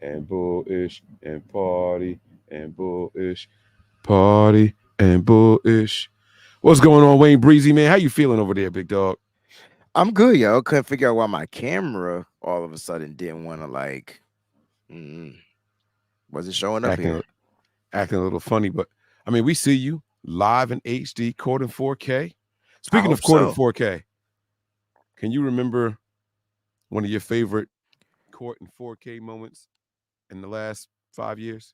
and bullish and party and bullish, party and bullish. What's going on, Wayne Breezy, man? How you feeling over there, big dog? I'm good, yo. Couldn't figure out why my camera all of a sudden didn't want to mm, wasn't showing up Acting here. acting a little funny, but I mean, we see you live in HD, court in 4K. I Speaking of hope court in so. 4K, can you remember one of your favorite court in 4K moments in the last 5 years?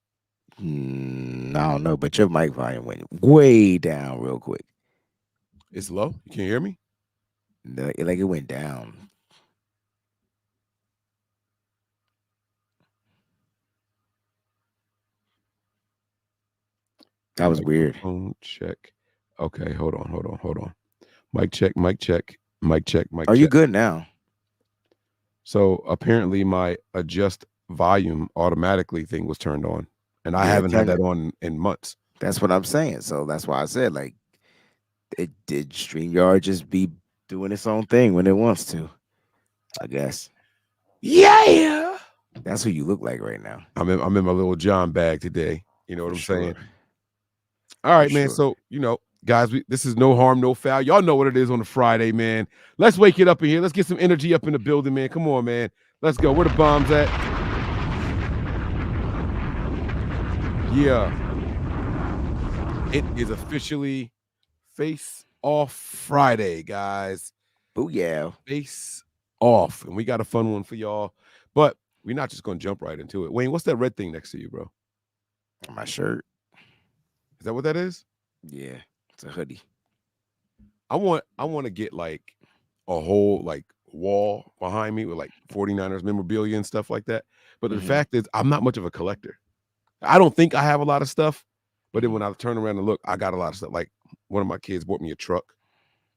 I don't know, but your mic volume went way down real quick. It's low. You can't hear me? Like it went down. That was weird. Microphone check. Okay, hold on. Mic check, mic check, mic check, mic Are you check. good now? So apparently my adjust volume automatically thing was turned on. And I Yeah, haven't had that on in months. that's what I'm saying. So that's why I said it did StreamYard just be doing its own thing when it wants to. I guess Yeah. that's who you look like right now, I'm in my little John bag today. You know what for I'm saying? sure. All For right, man. sure. So, guys, this is no harm, no foul. Y'all know what it is on a Friday, man. Let's wake it up in here. Let's get some energy up in the building, man. Come on, man. Let's go. Where the bombs at? Yeah. It is officially Face Off Friday, guys. Booyah. Face off. And we got a fun one for y'all. But we're not just gonna jump right into it. Wayne, what's that red thing next to you, bro? On my shirt. Is that what that is? Yeah. It's a hoodie. I want to get like a whole like wall behind me with like 49ers memorabilia and stuff like that. But the Hmm. fact is I'm not much of a collector. I don't think I have a lot of stuff, but then Hmm. when I turn around and look, I got a lot of stuff. Like one of my kids bought me a truck,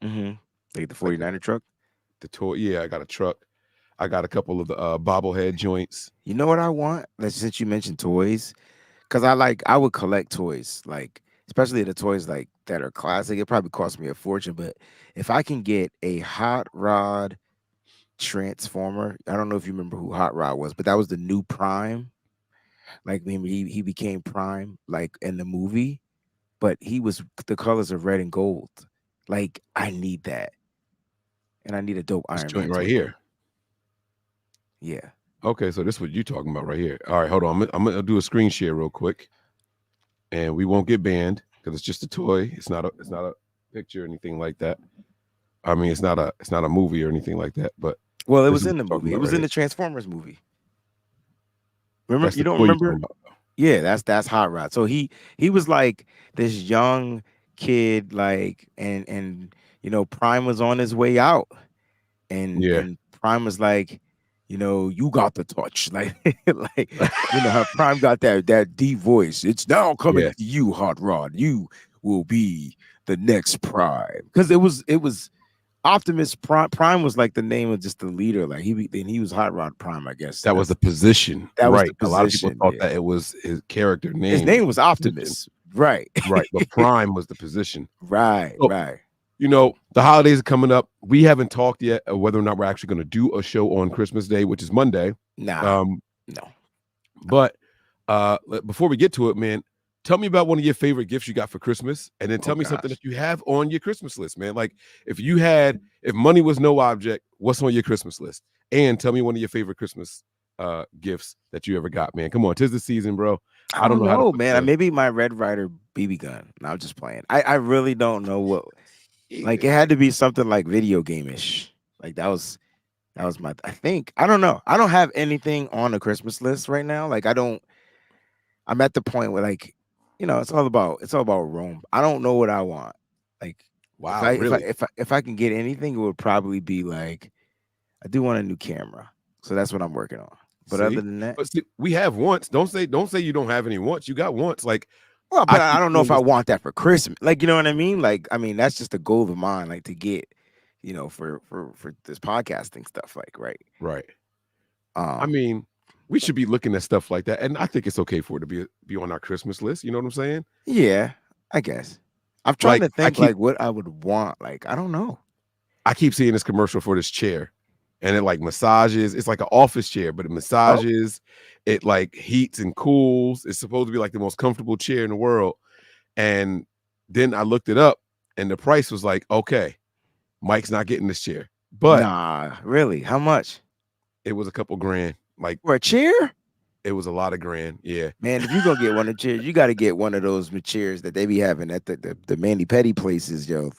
Hmm. Like the like 49er truck. the toy. Yeah, I got a truck. I got a couple of the bobblehead joints. You know what I want? Since you mentioned toys, because I would collect toys, like especially the toys like that are classic. It probably cost me a fortune, but if I can get a hot rod transformer, I don't know if you remember who Hot Rod was, but that was the new Prime. Like when he became Prime, like in the movie, but he was the colors of red and gold. Like I need that, and I need a dope This Iron joint Man right toy too. here. Yeah. Okay, so this is what you talking about right here. All right, hold on. I'm gonna do a screen share real quick, and we won't get banned because it's just a toy. It's not a picture or anything like that. I mean, it's not a movie or anything like that. But Well, it this is was what in the we're talking movie. It about was right in here. the Transformers movie. Remember? That's You the don't toy you're talking remember? about. Yeah, that's Hot Rod. So he was like this young kid, like and Prime was on his way out, Yeah. and Prime was like, you got the touch, like how Prime got that deep voice. It's now coming Yeah. to you, Hot Rod. You will be the next Prime, because it was Optimus Prime. Prime was like the name of just the leader. Like he was Hot Rod Prime, I guess. That was the position, That was the right? A lot of people position. thought Yeah, that it was his character his name, name was position, Optimus. Right, right? But Prime was the position. right, So, right. the holidays are coming up. We haven't talked yet whether or not we're actually going to do a show on Christmas Day, which is Monday. Nah, Um, no. but before we get to it, man, tell me about one of your favorite gifts you got for Christmas, and then Oh tell me something gosh. that you have on your Christmas list, man. Like if money was no object, what's on your Christmas list? And tell me one of your favorite Christmas gifts that you ever got, man. Come on, 'tis the season, bro. I I don't don't know how to know, put man. the Maybe my Red Ryder BB gun. No, I'm just playing. I really don't know what. Like it had to be something like video game-ish. Like that was my. I think I don't know. I don't have anything on the Christmas list right now. Like I don't. I'm at the point where it's all about Rome. I don't know what I want. Like if wow, I if I really? if I if I can get anything, it would probably be like I do want a new camera. So that's what I'm working on. But other See, than that, but see, we have wants. Don't say you don't have any wants. You got wants. Like well, I but I keep don't know if seeing I this. want that for Christmas. Like, you know what I mean? Like, I mean, that's just a goal of mine, like to get, for this podcasting stuff, like, right. Right. I Um, mean, we should be looking at stuff like that, and I think it's okay for it to be on our Christmas list. You know what I'm saying? yeah, I guess. I'm trying Like to think like what I would want. Like, I don't know. I keep seeing this commercial for this chair. and it like massages. It's like an office chair, but it Oh, massages. It like heats and cools. It's supposed to be like the most comfortable chair in the world. And then I looked it up, and the price was like, okay, Mike's not getting this chair, but nah, really? How much it was a couple grand. Like for a chair? it was a lot of grand. Yeah, Man, if you gonna get one of the chairs, you got to get one of those chairs that they be having at the Mandy Petty places, yo.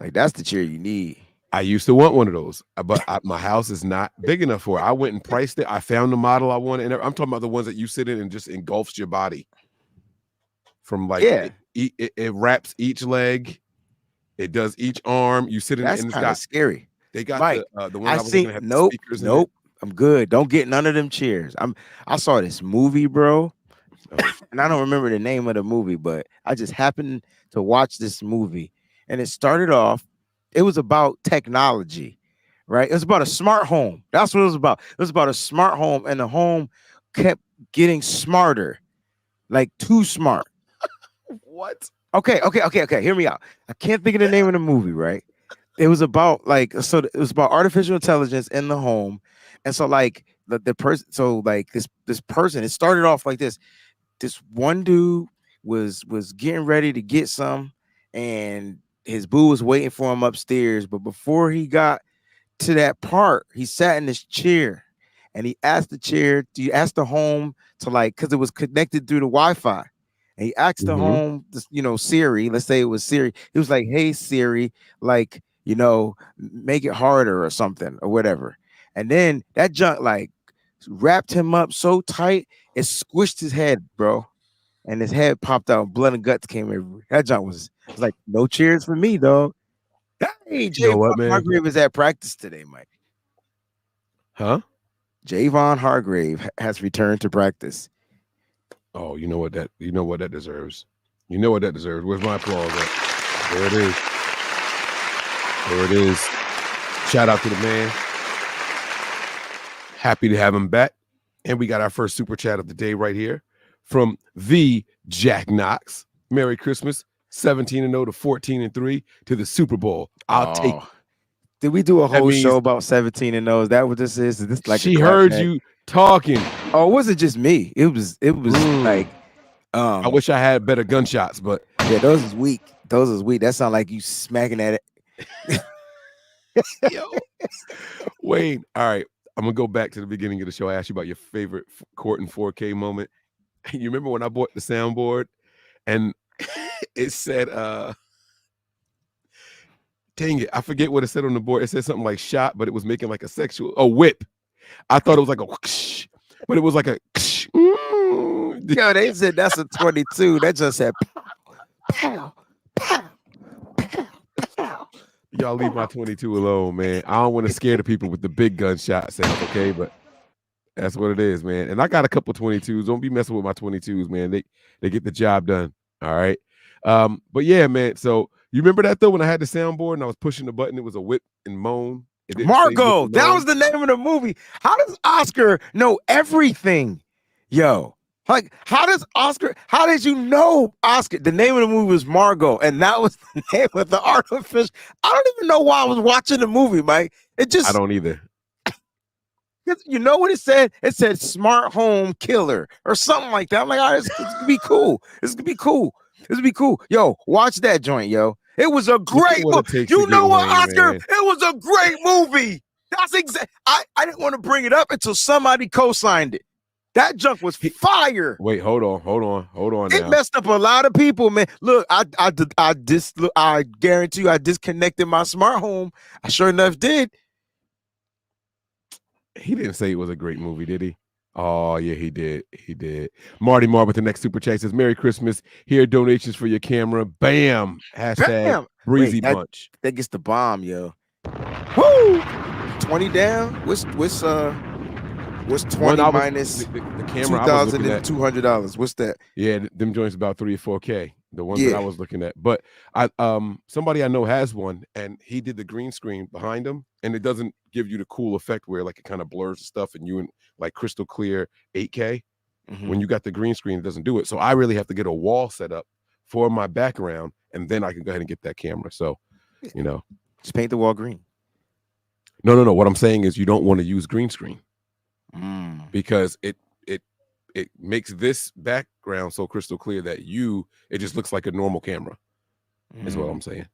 Like that's the chair you need. I used to want one of those, but my house is not big enough for it. I went and priced it. I found the model I wanted, and I'm talking about the ones that you sit in and just engulfs your body from like Yeah, it wraps each leg, it does each arm. You sit in, that's and it's kind of got scary. they got Mike, the one I I was looking seen at had the nope, speakers in it. nope. I'm good. Don't get none of them chairs. I saw this movie, bro, Oh, and I don't remember the name of the movie, but I just happened to watch this movie, and it started off. It was about technology, right? It was about a smart home. That's what it was about. It was about a smart home, and the home kept getting smarter, like too smart. what? Okay. Hear me out. I can't think of the name of the movie, right? It was about it was about artificial intelligence in the home. And so like the person so like this person, it started off like this. This one dude was getting ready to get some, and his boo was waiting for him upstairs. But before he got to that part, he sat in this chair and he asked the home to like, because it was connected through the Wi-Fi. And he asked the Mm-hmm. home, Siri, let's say it was Siri. He was like, hey Siri, like, make it harder or something or whatever. And then that junk like wrapped him up so tight, it squished his head, bro. And his head popped out, blood and guts came everywhere. That junk was like, no cheers for me, dog. Hey, You know Javon what, man? Hargrave is at practice today, Mike. Huh? Javon Hargrave has returned to practice. Oh, you know what that deserves. You know what that deserves. Where's my applause at? There it is. There it is. Shout out to the man. Happy to have him back. And we got our first super chat of the day right here from the Jack Knox. Merry Christmas. 17-0 to 14-3 to the Super Bowl. I'll take it. Did we do a That whole means show about 17 and 0? Is that what this is? Is this like a she clap heard back? you talking. Oh, it wasn't just me. It was like I wish I had better gunshots, but yeah, those is weak. Those is weak. That sound like you smacking at it. yo, Wayne. All right, I'm gonna go back to the beginning of the show. I asked you about your favorite court in 4K moment. You remember when I bought the soundboard and it said, dang it, I forget what it said on the board. It said something like shot, but it was making like a whip. I thought it was like a whoosh, but it was like a Yo, they said that's a 22. That just said pow, pow, pow, pow. Y'all leave my 22 alone, man. I don't want to scare the people with the big gunshot sounds, okay? But that's what it is, man. And I got a couple 22s. Don't be messing with my 22s, man. They get the job done. All right. But yeah, man. So you remember that though when I had the soundboard and I was pushing the button, it was a whip and moan. It didn't say whip Margot, and that moan. was the name of the movie. How does Oscar know everything? Yo, like, how did you know Oscar? The name of the movie was Margot, and that was the name of the artificial. I don't even know why I was watching the movie, Mike. It I just, don't either. you know what it said? It said smart home killer or something like that. I'm like, all right, this could be cool. This could be cool. This would be cool. Yo, watch that joint, yo. It was a Look at great what it movie. takes to You get know what, Wayne, Oscar? man. It was a great movie. That's exact. I didn't want to bring it up until somebody co-signed it. That junk was fire. Wait, hold on It now. messed up a lot of people, man. Look, I guarantee you, I disconnected my smart home. I sure enough did. He didn't say it was a great movie, did he? Oh, yeah, he did. He did. Marty Mar with the next super chat says, Merry Christmas. Here are donations for your camera. Bam. Hashtag Bam. breezy Wait, punch. that gets the bomb, yo. Woo! 20 down. What's 20 minus the camera I was looking at. $2,200? What's that? Yeah, them joints about 3 or 4K. The ones that I Yeah. was looking at. But somebody I know has one, and he did the green screen behind him, and it doesn't give you the cool effect where like it kind of blurs stuff and you in like crystal clear 8K. Mhm. When you got the green screen, it doesn't do it. So I really have to get a wall set up for my background, and then I can go ahead and get that camera. So, Just paint the wall green. No. What I'm saying is you don't want to use green screen Mm. because it makes this background so crystal clear that it just looks like a normal camera. Is what I'm saying.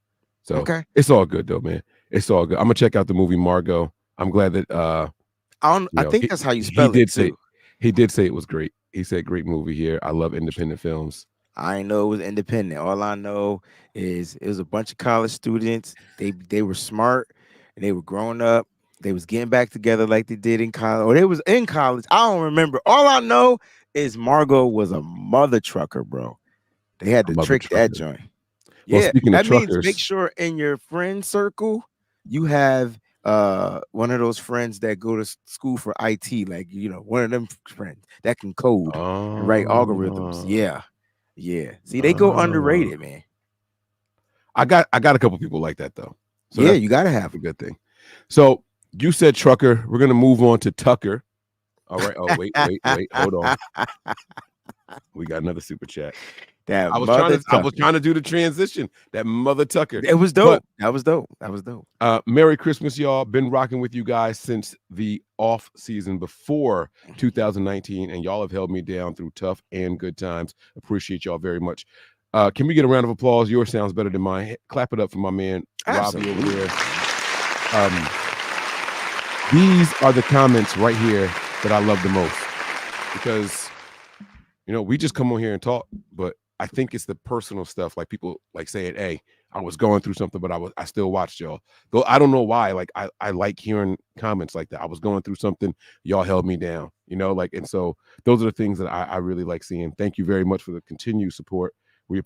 So Okay. it's all good though, man. It's all good. I'm gonna check out the movie Margot. I'm glad that I think that's how you spell it too. he did say it was great. He said great movie here. I love independent films. I ain't know it was independent. All I know is it was a bunch of college students. They were smart and they were growing up. They was getting back together like they did in college, or they was in college. I don't remember. All I know is Margot was a mother trucker, bro. They had to Mother trick that trucker. joint. Well, Yeah, speaking of that means make truckers, sure in your friend circle you have one of those friends that go to school for IT, like one of them friends that can code and write algorithms. uh, Yeah. Yeah. See, they go underrated, man. I got a couple people like that though. So Yeah, you gotta have a good thing. So you said trucker. We're gonna move on to Tucker. All right. Oh, wait. Hold on. We got another super chat. that I was mother Tucker. trying to do the transition. That mother Tucker. It was dope. That was dope. Merry Christmas, y'all. Been rocking with you guys since the off season before 2019, and y'all have held me down through tough and good times. Appreciate y'all very much. Can we get a round of applause? Yours sounds better than mine. Clap it up for my man Robbie over there. These are the comments right here that I love the most because we just come on here and talk, but I think it's the personal stuff, like people like saying, "Hey, I was going through something, but I still watched y'all." Though I don't know why. Like I like hearing comments like that. I was going through something, y'all held me down. And so those are the things that I really like seeing. Thank you very much for the continued support.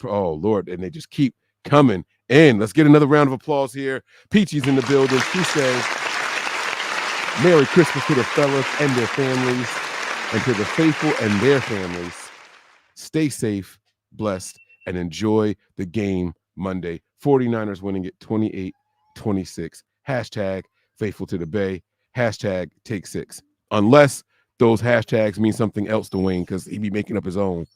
Oh Lord, and they just keep coming in. Let's get another round of applause here. Peachy's in the building. She says, "Merry Christmas to the fellas and their families, and to the faithful and their families. Stay safe, blessed, and enjoy the game Monday. 49ers winning it 28-26. Hashtag faithful to the Bay. Hashtag take 6. Unless those hashtags mean something else to Wayne, because he be making up his own.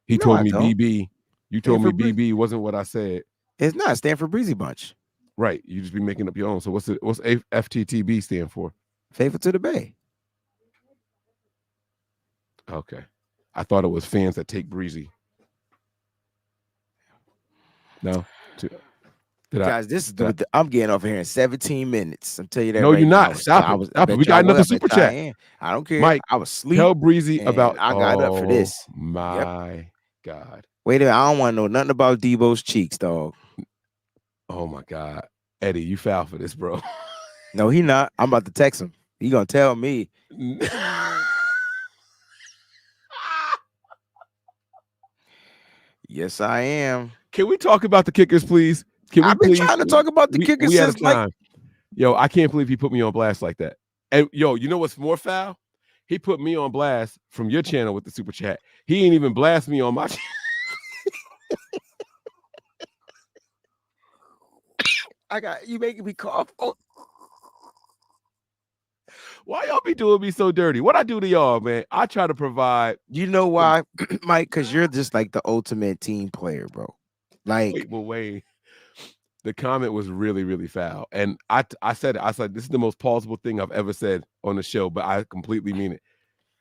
He told me BB. You told me BB wasn't what I said. It's not. Stand for Breezy Bunch. Right. You just be making up your own. So what's FTTB stand for? Faithful to the Bay. Okay. I thought it was fans that take Breezy. No? Guys, I'm getting off here in 17 minutes. I'm telling you that. No, right you're not. now. Stop it. We got another super chat. I don't care. Mike, I was asleep. Tell Breezy about. I got up for this. My God. Wait a minute. I don't want to know nothing about Deebos cheeks, dog. Oh my God. Eddie, you foul for this, bro. No, he not. I'm about to text him. He gonna tell me. Yes, I am. Can we talk about the kickers, please? I've been trying to talk about the kickers since time. Yo, I can't believe he put me on blast like that. And yo, you know what's more foul? He put me on blast from your channel with the super chat. He ain't even blast me on my channel. You making me cough. Oh. Why y'all be doing me so dirty? What I do to y'all, man? I try to provide. You know why, Mike? Because you're just like the ultimate team player, bro. Like, wait. The comment was really, really foul. And I said it. I said, this is the most plausible thing I've ever said on the show, but I completely mean it.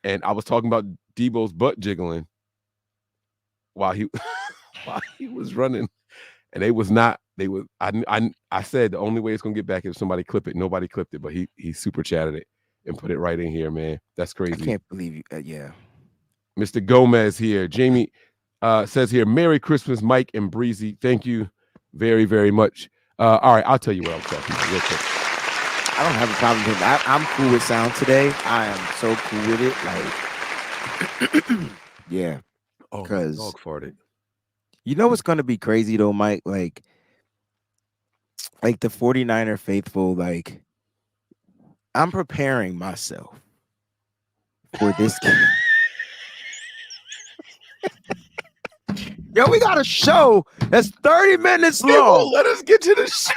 And I was talking about Deebos butt jiggling while he was running. And I said the only way it's gonna get back is if somebody clip it. Nobody clipped it, but he super chatted it and put it right in here, man. That's crazy. I can't believe you. Yeah. Mr. Gomez here. Jamie says here, Merry Christmas, Mike and Breezy. Thank you very, very much. All right, I'll tell you what I'm talking about real quick. I don't have a problem with it. I'm cool with sound today. I am so cool with it. Like, yeah. Oh, my dog farted. You know what's gonna be crazy though, Mike? Like the 49er faithful, like, I'm preparing myself for this game. Yo, we got a show that's 30 minutes long. They won't let us get to the show.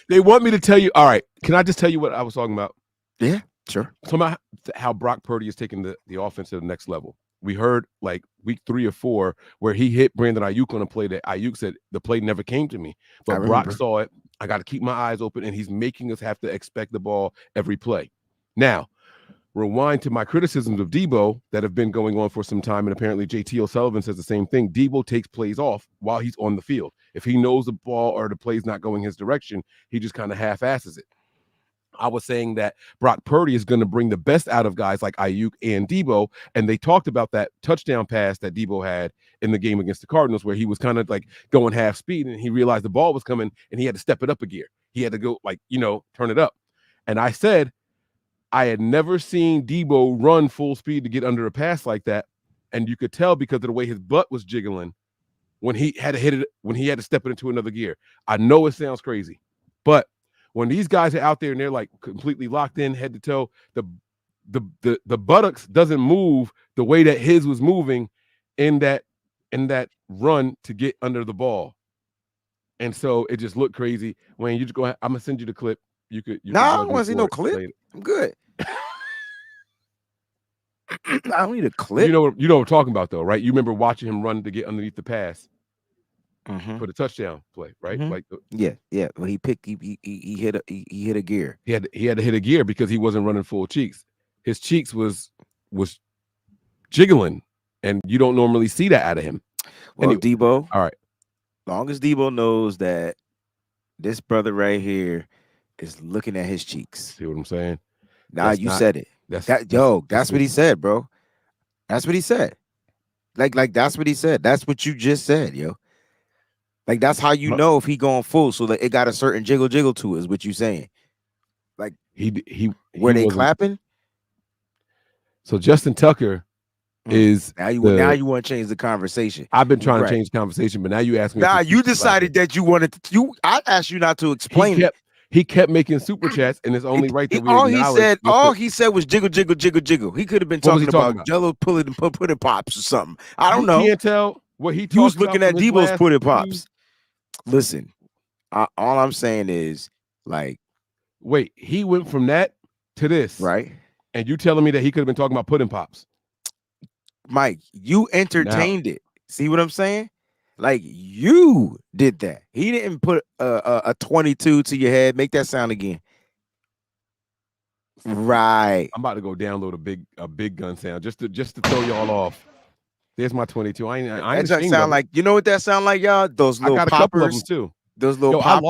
They want me to tell you. All right, can I just tell you what I was talking about? Yeah, sure. Talking about how Brock Purdy is taking the offense to the next level. we heard like week 3 or 4 where he hit Brandon Ayuk on a play that Ayuk said the play never came to me, I but Brock remember. saw it. I got to keep my eyes open, and he's making us have to expect the ball every play. Now, rewind to my criticisms of Deebo that have been going on for some time, and apparently JT O'Sullivan says the same thing. Deebo takes plays off while he's on the field. If he knows the ball or the play's not going his direction, he just kind of half-asses it. I was saying that Brock Purdy is going to bring the best out of guys like Ayuk and Deebo, and they talked about that touchdown pass that Deebo had in the game against the Cardinals, where he was kind of like going half speed, and he realized the ball was coming, and he had to step it up a gear. He had to go like turn it up. And I said I had never seen Deebo run full speed to get under a pass like that, and you could tell because of the way his butt was jiggling when he had to hit it, when he had to step it into another gear. I know it sounds crazy, but when these guys are out there and they're like completely locked in head to toe, the buttocks doesn't move the way that his was moving in that run to get under the ball. And so it just looked crazy. Wayne, you just go ahead. I'm gonna send you the clip. You could No, I judge don't me want to see for no it clip. later. I'm good. I don't need a clip. You know what I'm talking about though, right? You remember watching him run to get underneath the pass for the touchdown play, right? Like yeah. When he picked, he hit a gear. he had to hit a gear because he wasn't running full cheeks. His cheeks was jiggling, and you don't normally see that out of him. Well, Anyway, Deebo, all right. long as Deebo knows that this brother right here is looking at his cheeks. See what I'm saying? Nah, you said it. That's what he said, bro. That's what he said. Like that's what he said. That's what you just said, yo. Like that's how you know if he going full, so that it got a certain jiggle to it, is what you saying. Like were they clapping? So Justin Tucker is now you want to change the conversation. I've been trying to change the conversation, but now you ask me. Nah, you decided that you wanted to. I asked you not to explain it. He kept making super chats, and it's only right that we all he said was jiggle. He could have been talking about Jello putting pops or something. I don't know. Can't tell what he was looking at Deebo's pudding pops. Listen, all I'm saying is like, wait, he went from that to this, right? And you telling me that he could have been talking about pudding pops? Mike, you entertained it. See what I'm saying? Like you did that. He didn't put a 22 to your head. Make that sound again. Right. I'm about to go download a big gun sound just to throw y'all off. There's my 22. I ain't that sound like, you know what that sound like, y'all? Those little I got poppers. A couple of them too. Those little poppers.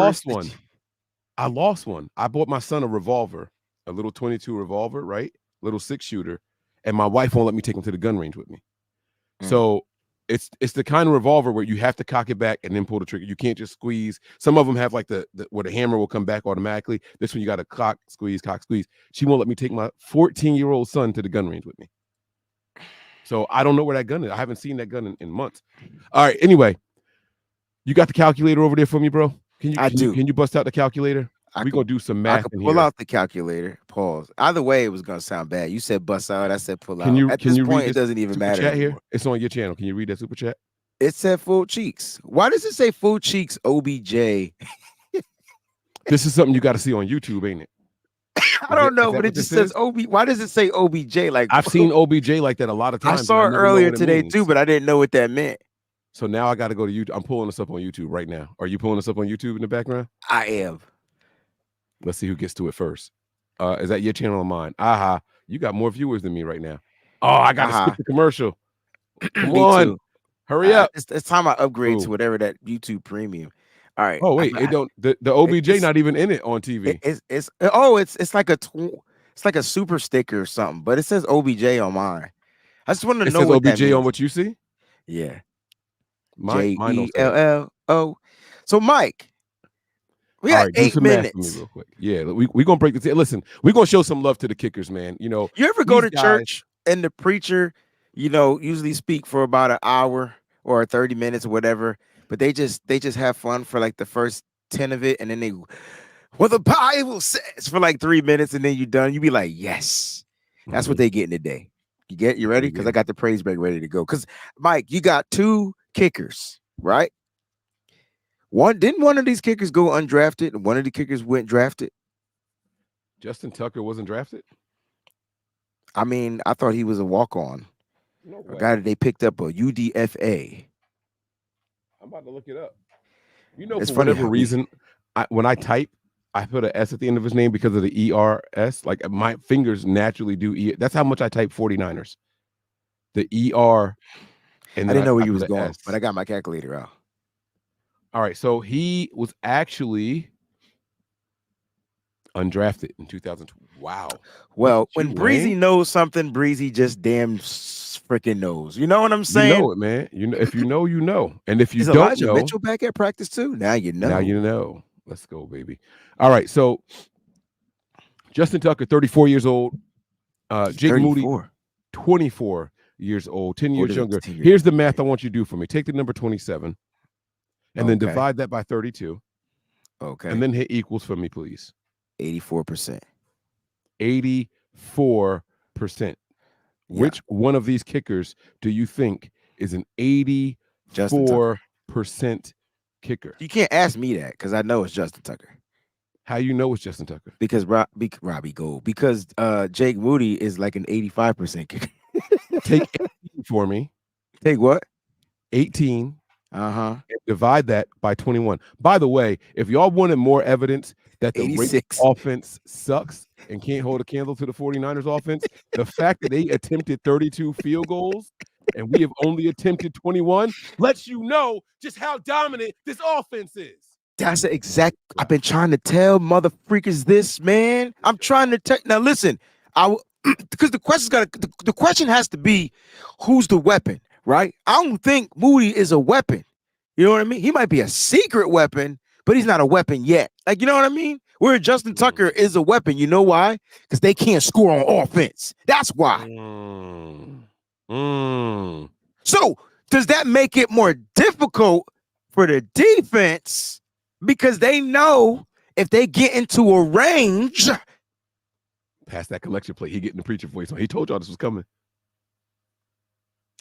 I lost one. I bought my son a revolver, a little 22 revolver, right? Little 6-shooter, and my wife won't let me take him to the gun range with me. So it's the kind of revolver where you have to cock it back and then pull the trigger. You can't just squeeze. Some of them have like the where the hammer will come back automatically. This one you got to cock, squeeze. She won't let me take my 14-year-old son to the gun range with me. So I don't know where that gun is. I haven't seen that gun in months. All right. Anyway, you got the calculator over there for me, bro? Can you bust out the calculator? We're going to do some math. I can pull out the calculator. Pause. Either way, it was going to sound bad. You said bust out. I said pull out. At this point, it doesn't even matter chat here. It's on your channel. Can you read that super chat? It said full cheeks. Why does it say full cheeks OBJ? This is something you got to see on YouTube, ain't it? I don't know, but it just says OB. Why does it say OBJ? Like I've seen OBJ like that a lot of times. I saw it earlier today too, but I didn't know what that meant. So now I got to go to YouTube. I'm pulling this up on YouTube right now. Are you pulling this up on YouTube in the background? I am. Let's see who gets to it first. Is that your channel or mine? Aha, you got more viewers than me right now. Oh, I got to skip the commercial. Come on, too. Hurry up. It's time I upgrade to whatever that YouTube Premium. All right. Oh wait, the OBJ not even in it on TV. It's like a super sticker or something, but it says OBJ on mine. I just want to know says what OBJ that means. on what you see. Yeah. JELLO. So Mike, we got 8 minutes. Me real quick. Yeah, we're gonna break this. Listen, we're gonna show some love to the kickers, man. You know, you ever go to church and the preacher, usually speak for about an hour or 30 minutes or whatever, but they just have fun for like the first 10 of it, and then the Bible says for like 3 minutes, and then you're done. You be like, yes, that's what they getting today. You ready? Because I got the praise break ready to go. Because Mike, you got 2 kickers, right? Didn't one of these kickers go undrafted, and one of the kickers went drafted? Justin Tucker wasn't drafted. I mean, I thought he was a walk-on. No A way. guy that they picked up a UDFA. I'm about to look it up. You know, It's for funny whatever how we. reason, when I type, I put an S at the end of his name because of the ERS. Like my fingers naturally do E. That's how much I type 49ers. The ER, and I then didn't know where I you put was an going, but S. I got my calculator out. All right. So he was actually undrafted in 2000. Wow. Look Well, at you, when Breezy Wayne. knows something, Breezy just damn freaking knows. You know what I'm You saying? know it, man. You know, if you know, you know. And if you Is don't Elijah know, Mitchell back at practice too? Now you now know. you know. Let's go, baby. All right. So Justin Tucker, 34 years old. He's Jake Moody, 34. 24 years old, 10 years Older than younger. 10 years. Here's the math I want you to do for me. Take the number 27 and then Okay. divide that by 32 and Okay. then hit equals for me, please. 84%. 84%. Yeah. Which one of these kickers do you think is an Justin Tucker. 84% kicker? You can't ask me that because I know it's Justin Tucker. How you know it's Justin Tucker? Because Robbie Gold. Because Jake Moody is like an 85% kicker. Take 18 for me. Take what? 18 Uh-huh. and divide that by 21. By the way, if y'all wanted more evidence that the Ravens 86. offense sucks and can't hold a candle to the 49ers offense, the fact that they attempted 32 field goals and we have only attempted 21 lets you know just how dominant this offense is. That's the exact. I've been trying to tell mother freakers this, man. I'm trying to tell. Now listen, because the question has to be, who's the weapon, right? I don't think Moody is a weapon. You know what I mean? He might be a secret weapon, but he's not a weapon yet. Like, you know what I mean? Where Justin Tucker is a weapon. You know why? Because they can't score on offense. That's why. So does that make it more difficult for the defense? Because they know if they get into a range. Pass that collection plate. He getting the preacher voice on. He told y'all this was coming.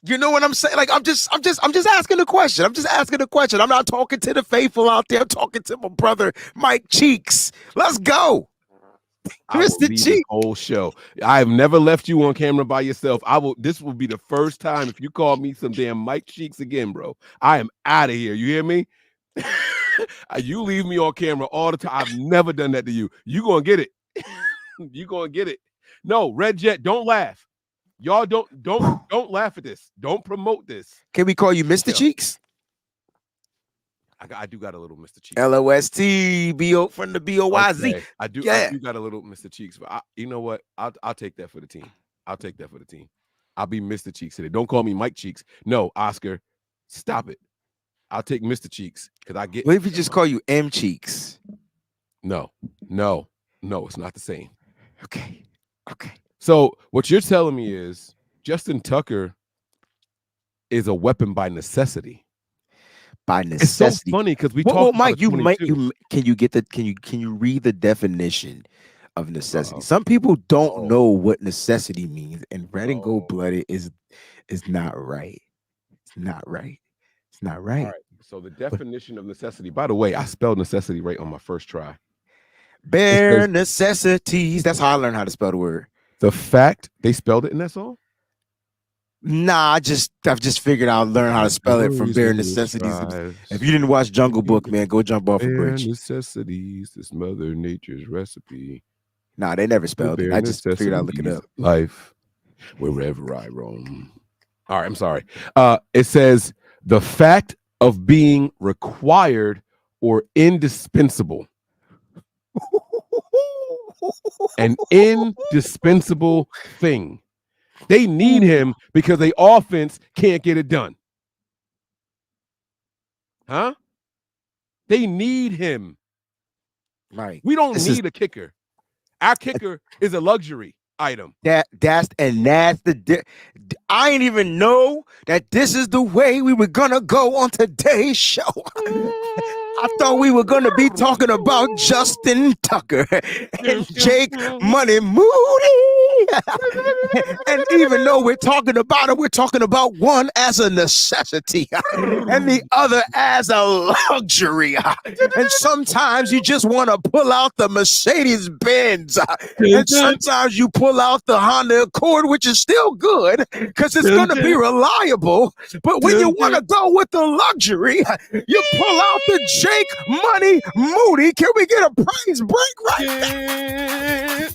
You know what I'm saying? Like, I'm just asking a question. I'm just asking a question. I'm not talking to the faithful out there. I'm talking to my brother, Mike Cheeks. Let's go. Mr. Cheeks. This whole show. I have never left you on camera by yourself. This will be the first time if you call me some damn Mike Cheeks again, bro. I am out of here. You hear me? You leave me on camera all the time. I've never done that to you. You gonna get it. You gonna get it. No, Red Jet, don't laugh. Y'all don't laugh at this. Don't promote this. Can we call you Mr. Cheeks? I do got a little Mr. Cheeks. LOST, B-O from the BOYZ. Okay. I do got a little Mr. Cheeks, but you know what? I'll take that for the team. I'll take that for the team. I'll be Mr. Cheeks today. Don't call me Mike Cheeks. No, Oscar, stop it. I'll take Mr. Cheeks because I get. What if we just call you M Cheeks? No, it's not the same. Okay. So what you're telling me is Justin Tucker is a weapon by necessity. By necessity. It's so funny because we talk. Mike, can you read the definition of necessity? Some people don't know what necessity means, and red and gold blooded is not right. It's not right. It's not right. All right. So the definition of necessity. By the way, I spelled necessity right on my first try. Bare necessities. That's how I learned how to spell the word. The fact they spelled it in that song? Nah, I've just figured I'll learn how to spell it from bare necessities. If you didn't watch Jungle Book, man, go jump off a bridge. Bare necessities, this Mother Nature's recipe. Nah, they never spelled it. I just figured I'd look it up. Life, wherever I roam. All right, I'm sorry. It says the fact of being required or indispensable. An indispensable thing. They need him because their offense can't get it done. Huh? They need him. Right. We don't need a kicker. Our kicker is a luxury item. That's the I ain't even know that this is the way we were gonna go on today's show. I thought we were gonna be talking about Justin Tucker and Jake Money Moody. And even though we're talking about it, we're talking about one as a necessity and the other as a luxury. And sometimes you just want to pull out the Mercedes Benz, and sometimes you pull out the Honda Accord, which is still good because it's going to be reliable. But when you want to go with the luxury, you pull out the Jake Moody. Can we get a praise break right there?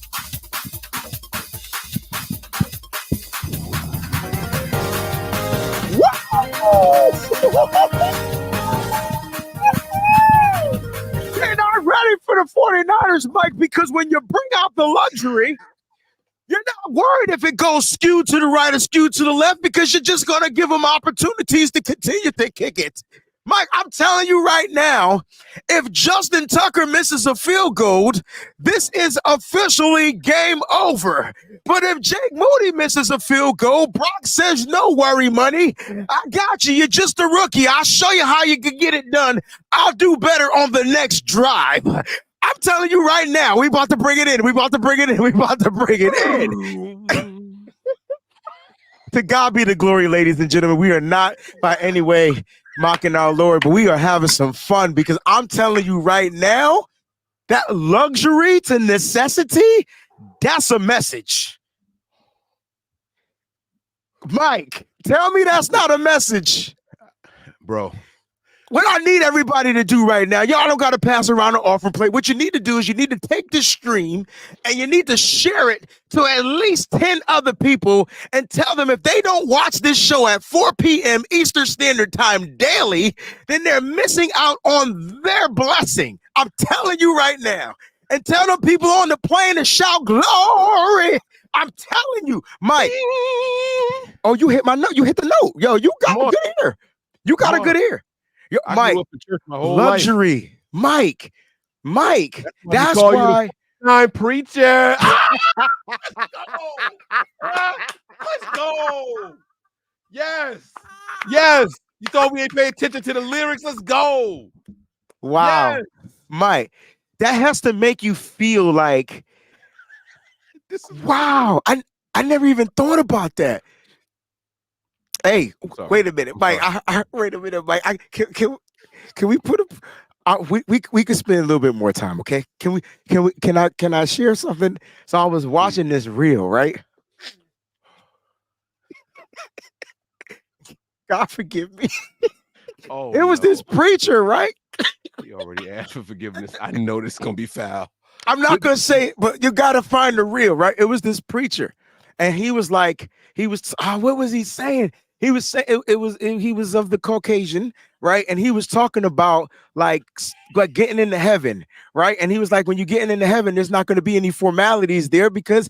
They're not ready for the 49ers, Mike, because when you bring out the luxury, you're not worried if it goes skewed to the right or skewed to the left because you're just going to give them opportunities to continue to kick it. Mike, I'm telling you right now, if Justin Tucker misses a field goal, this is officially game over. But if Jake Moody misses a field goal, Brock says, no worry, money. I got you. You're just a rookie. I'll show you how you can get it done. I'll do better on the next drive. I'm telling you right now, we about to bring it in. We about to bring it in. To God be the glory, ladies and gentlemen. We are not by any way mocking our Lord, but we are having some fun because I'm telling you right now, that luxury to necessity, that's a message. Mike, tell me that's not a message. Bro. What I need everybody to do right now, y'all don't got to pass around an offering plate. What you need to do is you need to take this stream and you need to share it to at least 10 other people and tell them if they don't watch this show at 4 p.m. Eastern Standard Time daily, then they're missing out on their blessing. I'm telling you right now. And tell them people on the plane to shout glory. I'm telling you, Mike. Oh, you hit my note. You hit the note. Yo, you got a good ear. You got a good ear. Yo, Mike, luxury, Mike, that's why I'm preacher. Let's go. Yes. You thought we ain't paying attention to the lyrics? Let's go. Wow. Yes. Mike, that has to make you feel like, wow, I never even thought about that. Hey, wait a minute, Mike. Wait a minute, Mike. Can we put a? We could spend a little bit more time, okay? Can I share something? So I was watching this reel, right? God forgive me. Oh, it was this preacher, right? He already asked for forgiveness. I know this is gonna be foul. I'm not gonna say it, but you gotta find the reel, right? It was this preacher, and he was like, what was he saying? He was saying he was of the Caucasian, right? And he was talking about like getting into heaven, right? And he was like, when you're getting into heaven, there's not going to be any formalities there because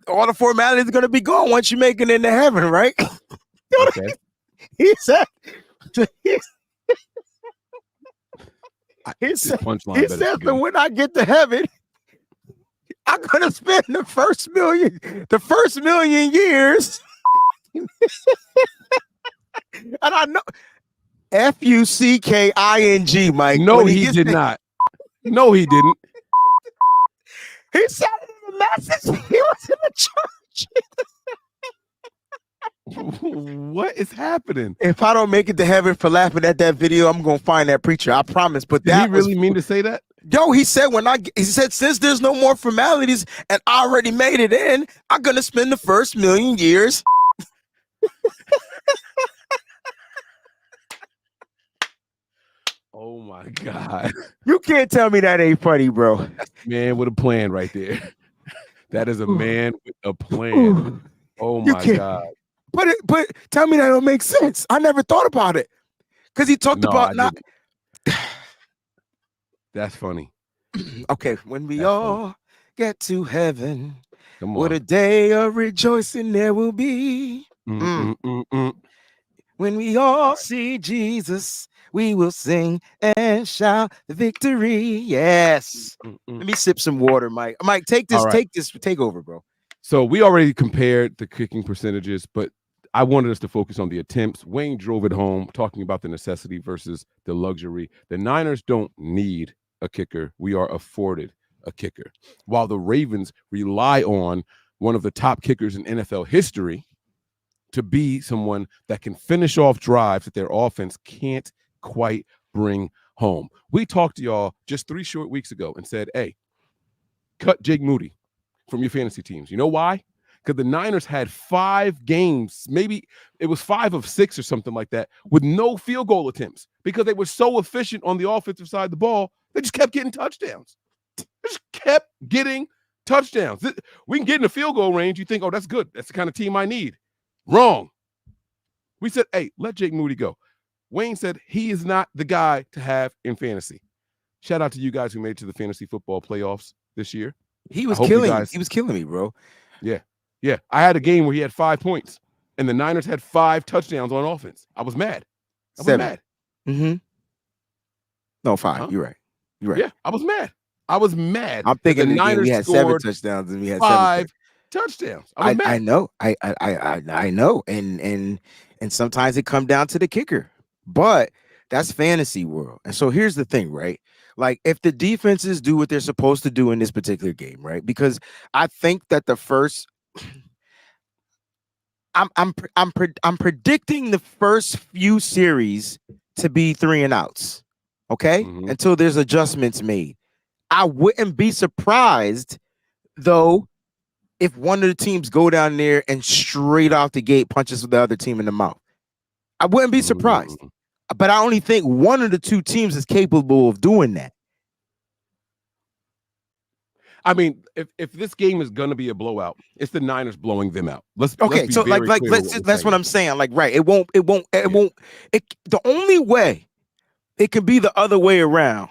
all the formalities are going to be gone once you make it into heaven, right? Okay. He said that when I get to heaven, I'm gonna spend the first million years. And I know Fucking, Mike. No, he did not. No, he didn't. He said it in the message. He was in the church. What is happening? If I don't make it to heaven for laughing at that video, I'm gonna find that preacher. I promise. But did he really mean to say that? Yo, he said since there's no more formalities and I already made it in, I'm gonna spend the first million years. Oh my God. You can't tell me that ain't funny, bro. That's a man with a plan right there. That is a man with a plan. Oh my God. But tell me that don't make sense. I never thought about it. Because he talked about not. That's funny. Okay, when we all get to heaven, what a day of rejoicing there will be. When we all see Jesus, we will sing and shout the victory. Yes. Let me sip some water, Mike. Mike, take over, bro. So we already compared the kicking percentages, but I wanted us to focus on the attempts. Wayne drove it home, talking about the necessity versus the luxury. The Niners don't need a kicker. We are afforded a kicker. While the Ravens rely on one of the top kickers in NFL history to be someone that can finish off drives that their offense can't quite bring home. We talked to y'all just 3 short weeks ago and said, hey, cut Jake Moody from your fantasy teams. You know why? Because the Niners had 5 games, maybe it was 5 of 6 or something like that, with no field goal attempts because they were so efficient on the offensive side of the ball. They just kept getting touchdowns. They just kept getting touchdowns. We can get in the field goal range. You think, oh, that's good. That's the kind of team I need. Wrong. We said, hey, let Jake Moody go. Wayne said he is not the guy to have in fantasy. Shout out to you guys who made it to the fantasy football playoffs this year. He was killing. He was killing me, bro. Yeah. Yeah. I had a game where he had 5 points and the Niners had 5 touchdowns on offense. I was mad. I was 7. mad. Mm-hmm. No, 5. Huh? You're right. You're right. Yeah, I was mad. I was mad. I'm thinking the Niners had 7 touchdowns and we had 5 touchdowns. I was mad. I know. I know. And sometimes it comes down to the kicker. But that's fantasy world. And so here's the thing, right? Like if the defenses do what they're supposed to do in this particular game, right? Because I think that the first I'm predicting the first few series to be 3 and outs. Okay? Mm-hmm. Until there's adjustments made. I wouldn't be surprised though if one of the teams go down there and straight off the gate punches the other team in the mouth. I wouldn't be surprised. Mm-hmm. But I only think one of the 2 teams is capable of doing that. I mean, if this game is going to be a blowout, it's the Niners blowing them out. Let's so that's what I'm saying. Like, right. It won't. The only way it can be the other way around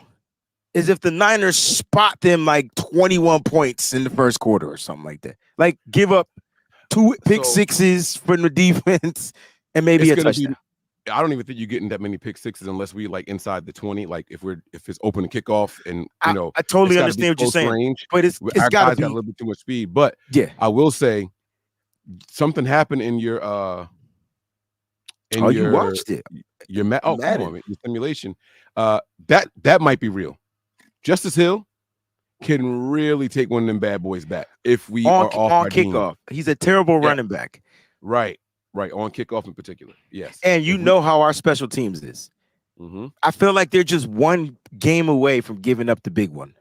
is if the Niners spot them like 21 points in the first quarter or something like that. Like give up 2 pick sixes from the defense and maybe a touchdown. I don't even think you're getting that many pick sixes unless we like inside the 20. Like if it's open to kickoff and you know, I totally understand what you're saying. Range, but it's got a little bit too much speed. But yeah, I will say something happened in your you watched it. Your come on, your simulation. That might be real. Justice Hill can really take one of them bad boys back if we are off on kickoff. He's a terrible running back. Right, on kickoff in particular. Yes. And you know how our special teams is. Mm-hmm. I feel like they're just one game away from giving up the big one.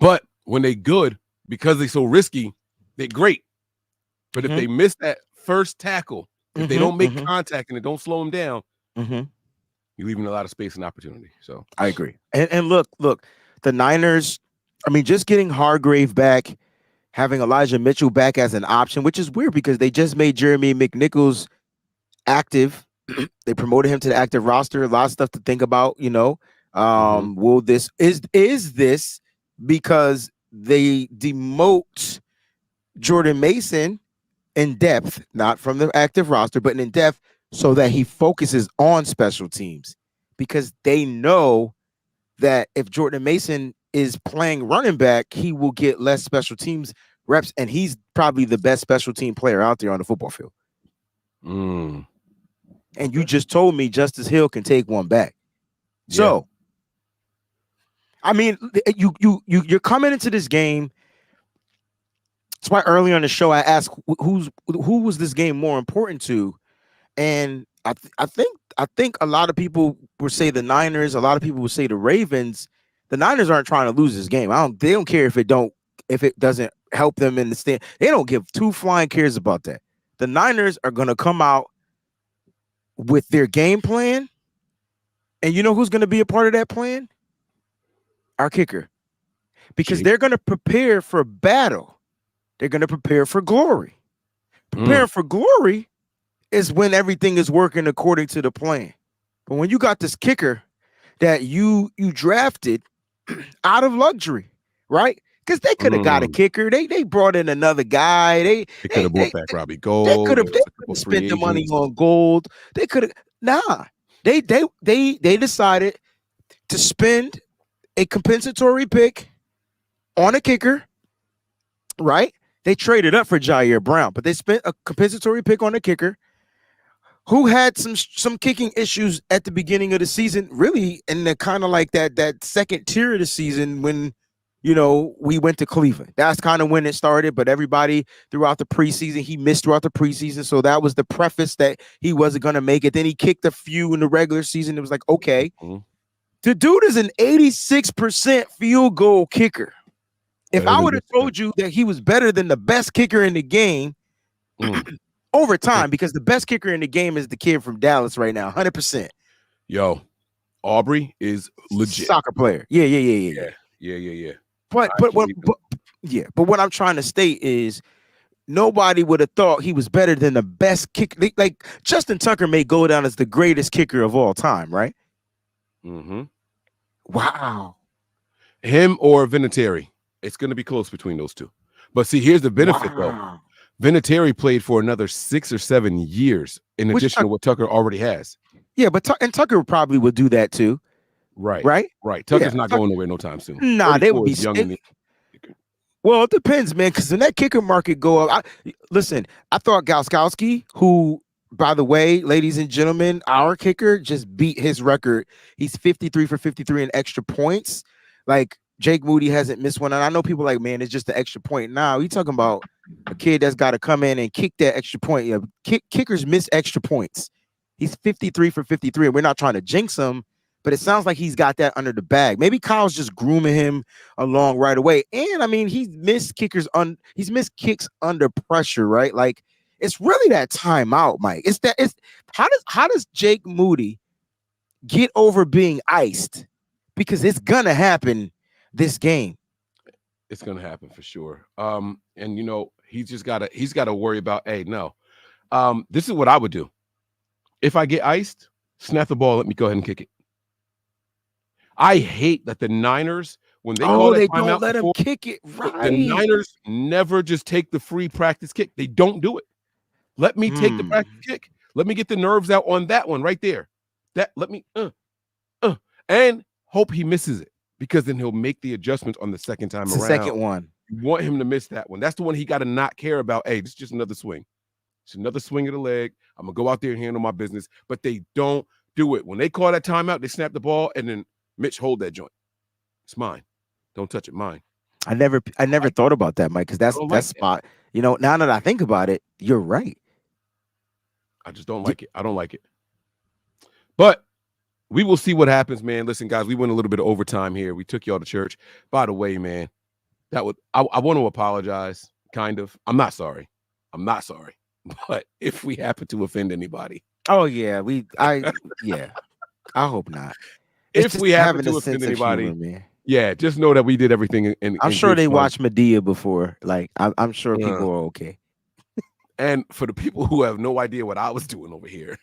But when they good, because they're so risky, they're great. But if they miss that first tackle, if they don't make contact and it don't slow them down, you're leaving a lot of space and opportunity. So I agree. And look, the Niners, I mean, just getting Hargrave back, having Elijah Mitchell back as an option, which is weird because they just made Jeremy McNichols active. They promoted him to the active roster. A lot of stuff to think about, you know. Will this is this because they demote Jordan Mason in depth, not from the active roster, but in depth, so that he focuses on special teams, because they know that if Jordan Mason is playing running back, he will get less special teams reps, and he's probably the best special team player out there on the football field. And you just told me Justice Hill can take one back. Yeah. So, I mean, you're coming into this game. That's why early on the show I asked who was this game more important to, and I think a lot of people would say the Niners. A lot of people would say the Ravens. The Niners aren't trying to lose this game. They don't care if it doesn't help them in the stand. They don't give 2 flying cares about that. The Niners are going to come out with their game plan, and you know who's going to be a part of that plan? Our kicker, because they're going to prepare for battle. They're going to prepare for glory. Preparing for glory is when everything is working according to the plan. But when you got this kicker that you drafted out of luxury, right? Because they could have got a kicker. They brought in another guy. They could have brought back Robbie Gold. They could have spent the money on Gold. They could have They decided to spend a compensatory pick on a kicker, right? They traded up for Ji'Ayir Brown, but they spent a compensatory pick on a kicker who had some kicking issues at the beginning of the season, really in the kind of like that second tier of the season when we went to Cleveland. That's kind of when it started. But everybody throughout the preseason, he missed throughout the preseason. So that was the preface that he wasn't going to make it. Then he kicked a few in the regular season. It was like, okay, the dude is an 86% field goal kicker. If I would have told you that he was better than the best kicker in the game over time, because the best kicker in the game is the kid from Dallas right now, 100%. Yo, Aubrey is legit. Soccer player. Yeah. But what I'm trying to state is nobody would have thought he was better than the best kicker. Like Justin Tucker may go down as the greatest kicker of all time, right? Wow. Him or Vinatieri. It's going to be close between those two. But see, here's the benefit, though. Vinatieri played for another 6 or 7 years in addition to what Tucker already has. Yeah, but Tucker probably would do that too. Right. Tucker's not going nowhere no time soon. Nah, they would be young. Well, it depends, man, because when that kicker market go up, I thought Gauskowski, who, by the way, ladies and gentlemen, our kicker just beat his record. He's 53 for 53 in extra points. Like, Jake Moody hasn't missed one. And I know people like, man, it's just the extra point. Now, you talking about a kid that's got to come in and kick that extra point. Kickers miss extra points. He's 53 for 53, and we're not trying to jinx him, but it sounds like he's got that under the bag. Maybe Kyle's just grooming him along right away. And I mean, he's missed kicks under pressure, right? Like, it's really that timeout, Mike. How does Jake Moody get over being iced? Because it's gonna happen this game. It's gonna happen for sure. And he's gotta worry about, this is what I would do. If I get iced, snap the ball, let me go ahead and kick it. I hate that the Niners, when they call they don't let him kick it. Right. The Niners never just take the free practice kick. They don't do it. Let me take the practice kick. Let me get the nerves out on that one right there. And hope he misses it, because then he'll make the adjustments on the second time around. The second one. You want him to miss that one. That's the one he got to not care about. Hey, this is just another swing. It's another swing of the leg. I'm going to go out there and handle my business. But they don't do it. When they call that timeout, they snap the ball, and then Mitch, hold that joint. It's mine. Don't touch it. Mine. I never thought about that, Mike, because that's spot. Now that I think about it, you're right. I just don't like it. I don't like it. But we will see what happens, man. Listen, guys, we went a little bit of overtime here. We took y'all to church. By the way, man, I want to apologize, kind of. I'm not sorry. But if we happen to offend anybody. Oh, yeah. I hope not. If we happen to offend anybody, humor, just know that we did everything. I'm sure they watched Medea before. Like, I'm sure people are okay. And for the people who have no idea what I was doing over here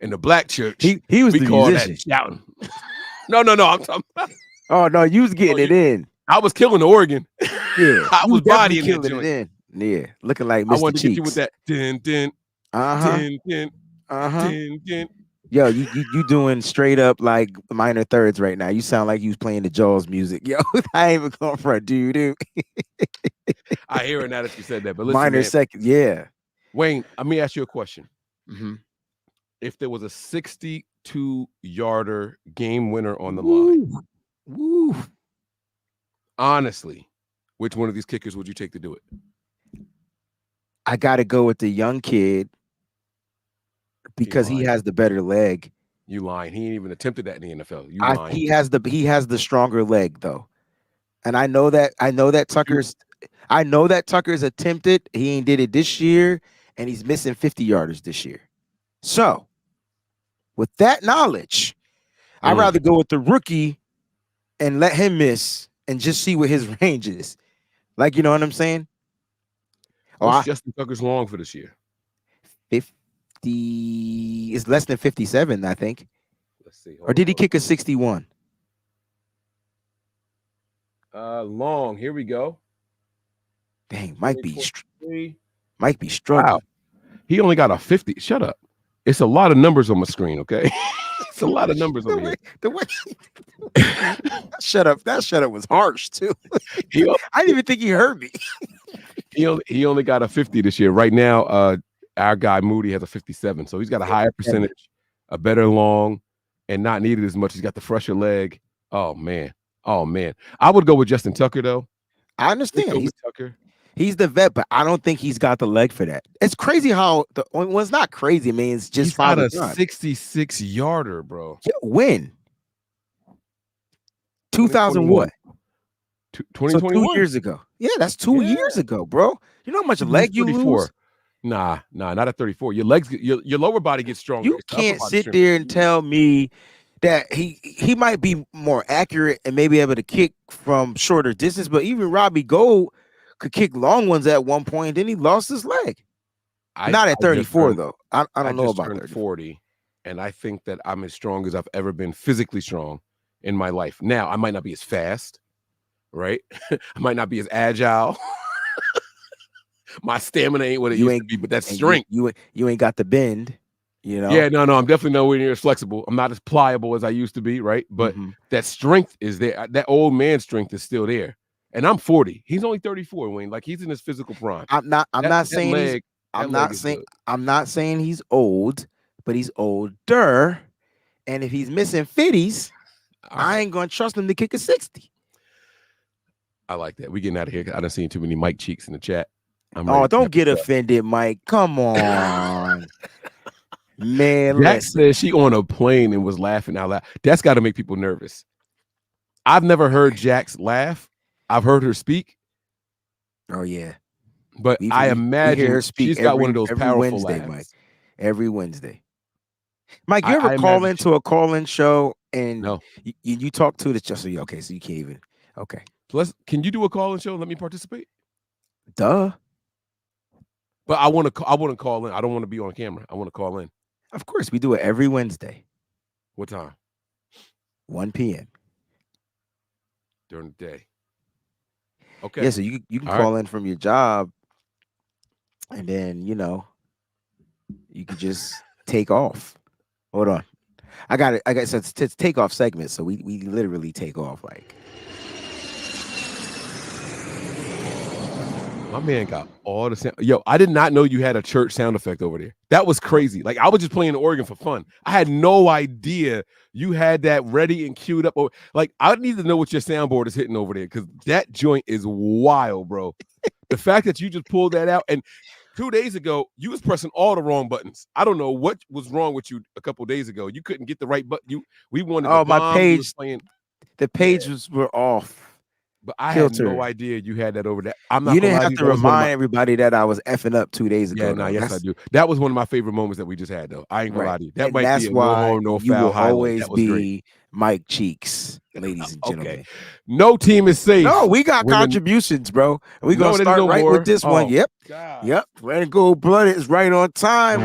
in the black church, he was the musician. Shouting. No, I'm talking about. Oh, no, you was getting it in. I was killing the organ. Yeah, I was bodying it in. Yeah, looking like Mr. I wanted Cheeks. to get you with that din. Din. Yo, you doing straight up like minor thirds right now. You sound like you was playing the Jaws music. Yo, I ain't even going for a doo. I hear it now that you said that, but listen, minor second, yeah. Wayne, let me ask you a question. Mm-hmm. If there was a 62-yarder game winner on the line, honestly, which one of these kickers would you take to do it? I got to go with the young kid because he has the better leg. You lying? He ain't even attempted that in the NFL. You lying? He has the stronger leg though, and I know that Tucker's attempted. He ain't did it this year, and he's missing 50-yarders this year. So, with that knowledge, I'd rather go with the rookie and let him miss and just see what his range is. Like, you know what I'm saying? What's Justin Tucker's long for this year? 50 is less than 57, I think. Let's see. Or did he kick a 61? Long. Here we go. Dang, might be struggling. Wow. He only got a 50. Shut up. It's a lot of numbers on my screen, okay? It's a lot of numbers over here. Shut up. That shut up was harsh, too. I didn't even think he heard me. He only got a 50 this year. Right now, our guy Moody has a 57. So he's got a higher percentage, a better long, and not needed as much. He's got the fresher leg. Oh, man. Oh man, I would go with Justin Tucker though. I Just understand go with Tucker. he's the vet, but I don't think he's got the leg for that. It's crazy how well, it's not crazy. I mean, it's just He's got father a time. 66 yarder, bro. Yeah, when 2000 2021. what? So 2021. 2 years ago. Yeah, that's 2 years Yeah. ago, bro. You know how much He's in his leg you lose? 34. Nah, not at 34. Your legs, your lower body gets stronger. You It's the upper can't body sit strength is there and huge. tell me that he might be more accurate and maybe able to kick from shorter distance, but even Robbie Gold could kick long ones at one point, then he lost his leg. I Not at I just 34, turned though. I I don't know just about turned 34. 40, and I think that I'm as strong as I've ever been physically strong in my life. Now, I might not be as fast, right? I might not be as agile. My stamina ain't what it You used to ain't be, but that's and you strength. you ain't got the bend, you Yeah, know. no, I'm definitely nowhere near as flexible. I'm not as pliable as I used to be, right? But hmm that strength is there. That old man strength is still there. And I'm 40. He's only 34, Wayne. Like he's in his physical prime. I'm That not that saying he's leg, that leg is good. I'm not saying he's old, but he's older. And if he's missing fitties, All I right. ain't gonna trust him to kick a 60. I like that. We getting out of here. I done seen too many Mike cheeks in the chat. I'm ready Oh, to don't wrap this get up. offended, Mike. Come on. Man, Jack listen. says she on a plane and was laughing out loud. That's got to make people nervous. I've never heard Jax laugh. I've heard her speak, Oh yeah. but I We hear her imagine speak she's got one of those every powerful Wednesday, Mike. laughs. Every Wednesday. Mike, you I, ever I call imagine she into a call-in show and no. you talk to the just so you okay, so you can't even okay. So can you do a call and show and let me participate? Duh. But I want to call in. I don't want to be on camera. I want to call in. Of course, we do it every Wednesday, What time? 1 p.m. During the day. Okay. Yeah, so you can All right. call in from your job and then, you could just take off. Hold on. I got it. So it's take off segment, so we literally take off like My man got all the sound. Yo, I did not know you had a church sound effect over there. That was crazy. Like I was just playing the organ for fun. I had no idea you had that ready and queued up. Like I need to know what your soundboard is hitting over there because that joint is wild, bro. The fact that you just pulled that out and 2 days ago you was pressing all the wrong buttons. I don't know what was wrong with you a couple days ago. You couldn't get the right button. We wanted the oh, my bomb. You was page, playing. the Yeah. pages were off. But I had no Kilter. idea you had that over there. I'm not You gonna didn't lie to have you. to That was one of my remind everybody that I was effing up 2 days yeah, ago, nah, though. yes, I That's do. That was one of my favorite moments that we just had, though. I ain't gonna right. lie to you. That And might be that's a no why harm, no you foul will highlight. always That was great. be Mike Cheeks, ladies and Okay. gentlemen. No team is No, safe. we got When contributions, bro. And we're gonna no, there's start no right with more. this one. Oh Yep. God. Yep. Red and Gold Blooded is right on time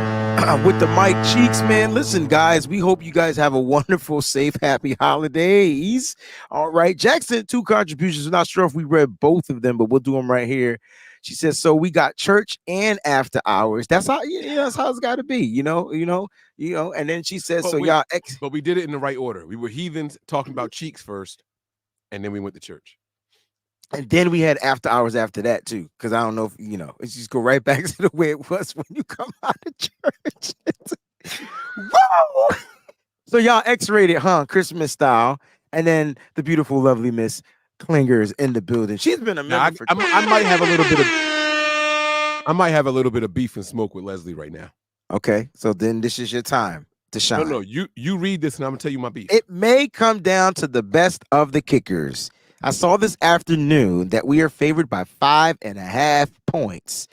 with the Mike Cheeks, man. Listen, guys, we hope you guys have a wonderful, safe, happy holidays. All right. Jack sent 2 contributions. I'm not sure if we read both of them, but we'll do them right here. She says, so we got church and after hours. That's how that's how it's gotta be, and then she says, But so wait, y'all but we did it in the right order. We were heathens talking about cheeks first, and then we went to church. and then we had after hours after that too, because I don't know if it's just go right back to the way it was when you come out of church. Whoa! So y'all X-rated, huh? Christmas style, and then the beautiful, lovely Miss Klingers in the building. She's been a Now member for. I might have a little bit of beef and smoke with Leslie right now. Okay, so then this is your time to shine. No, you read this and I'm gonna tell you my beef. It may come down to the best of the kickers. I saw this afternoon that we are favored by 5.5 points.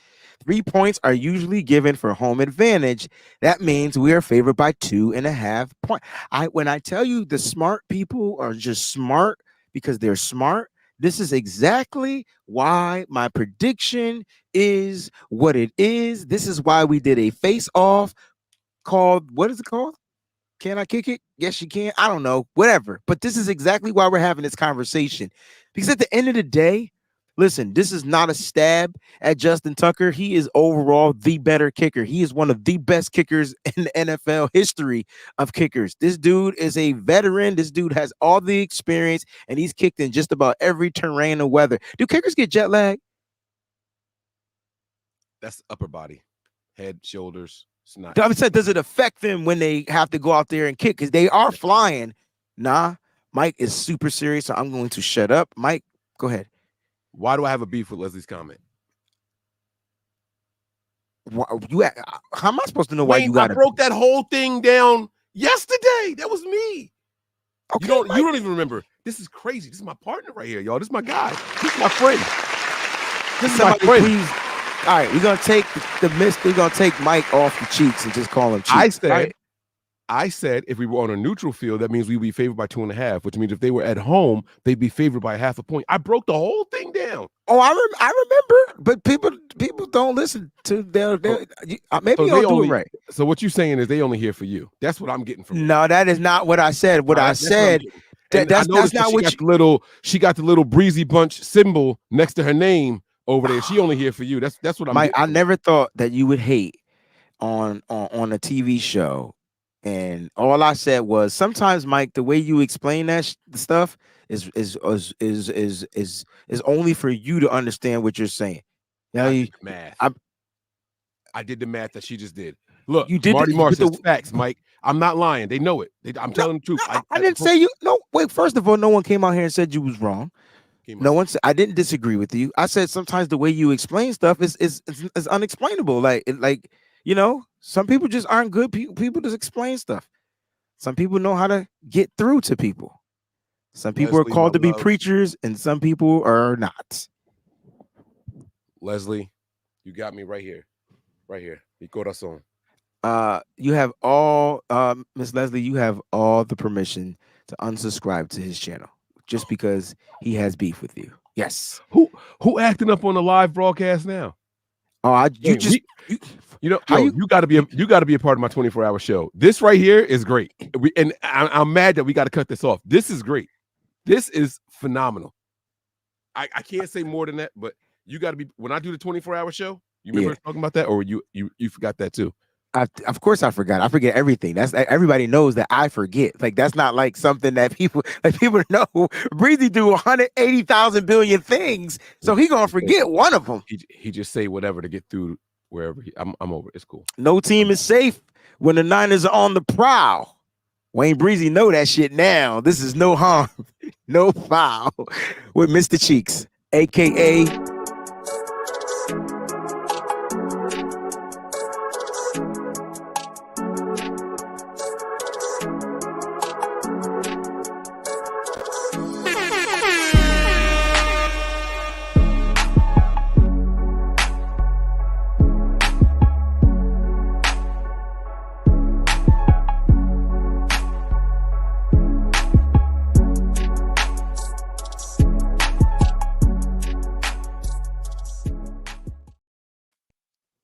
3 points are usually given for home advantage. That means we are favored by 2.5 points. When I tell you the smart people are just smart because they're smart, this is exactly why my prediction is what it is. This is why we did a face-off called, what is it called? Can I kick it? Yes, you can. I don't know. Whatever. But this is exactly why we're having this conversation. Because at the end of the day, listen, this is not a stab at Justin Tucker. He is overall the better kicker. He is one of the best kickers in the NFL history of kickers. This dude is a veteran. This dude has all the experience, and he's kicked in just about every terrain of weather. Do kickers get jet lag? That's upper body, head, shoulders. It's not. I said, does it affect them when they have to go out there and kick? Because they are flying. Nah. Mike is super serious, so I'm going to shut up. Mike, go ahead. Why do I have a beef with Leslie's comment? How am I supposed to know why Wayne, you I got it? broke that whole thing down yesterday. That was me. Okay, You don't even remember. This is crazy. This is my partner right here, y'all. This is my guy. This is my friend. This is my Somebody friend. please. All right, we're gonna take the mist. We're gonna take Mike off the cheeks and just call him cheeks. I said if we were on a neutral field, that means we'd be favored by 2.5, which means if they were at home, they'd be favored by 0.5 point. I broke the whole thing down. Oh, I remember, but people don't listen to their maybe So you don't do it right. So what you're saying is they only here for you. That's what I'm getting from you. No, that is not what I said. What I said, that's not what she got the little breezy bunch symbol next to her name over there. She only here for you. That's what I'm Mike, getting. I never thought that you would hate on a TV show. And all I said was sometimes, Mike, the way you explain that stuff is only for you to understand what you're saying. Now I did the math. I did the math that she just did. Look, you did. Marty Marsh says facts, Mike. I'm not lying. They know it. I'm telling the truth. I didn't say you. No, wait. First of all, no one came out here and said you was wrong. No one said. I didn't disagree with you. I said sometimes the way you explain stuff is unexplainable. Like you know, some people just aren't good people. People just explain stuff. Some people know how to get through to people. Some people are called to be preachers, and some people are not. Leslie, you got me right here. Right here. Mi corazón. You have all, Miss Leslie, you have all the permission to unsubscribe to his channel just because he has beef with you. Yes. Who acting up on the live broadcast now? Oh, you got to be a part of my 24-hour show. This right here is great. I'm mad that we got to cut this off. This is great. This is phenomenal. I can't say more than that, but you got to be when I do the 24-hour show. You remember talking about that, or you forgot that too? Of course I forgot. I forget everything. That's everybody knows that I forget. Like that's not like something that people know. Breezy do 180,000 billion things, so he gonna forget one of them. He just say whatever to get through wherever. I'm over. It's cool. No team is safe when the Niners are on the prowl. Wayne Breezy know that shit now. This is no harm, no foul with Mr. Cheeks, aka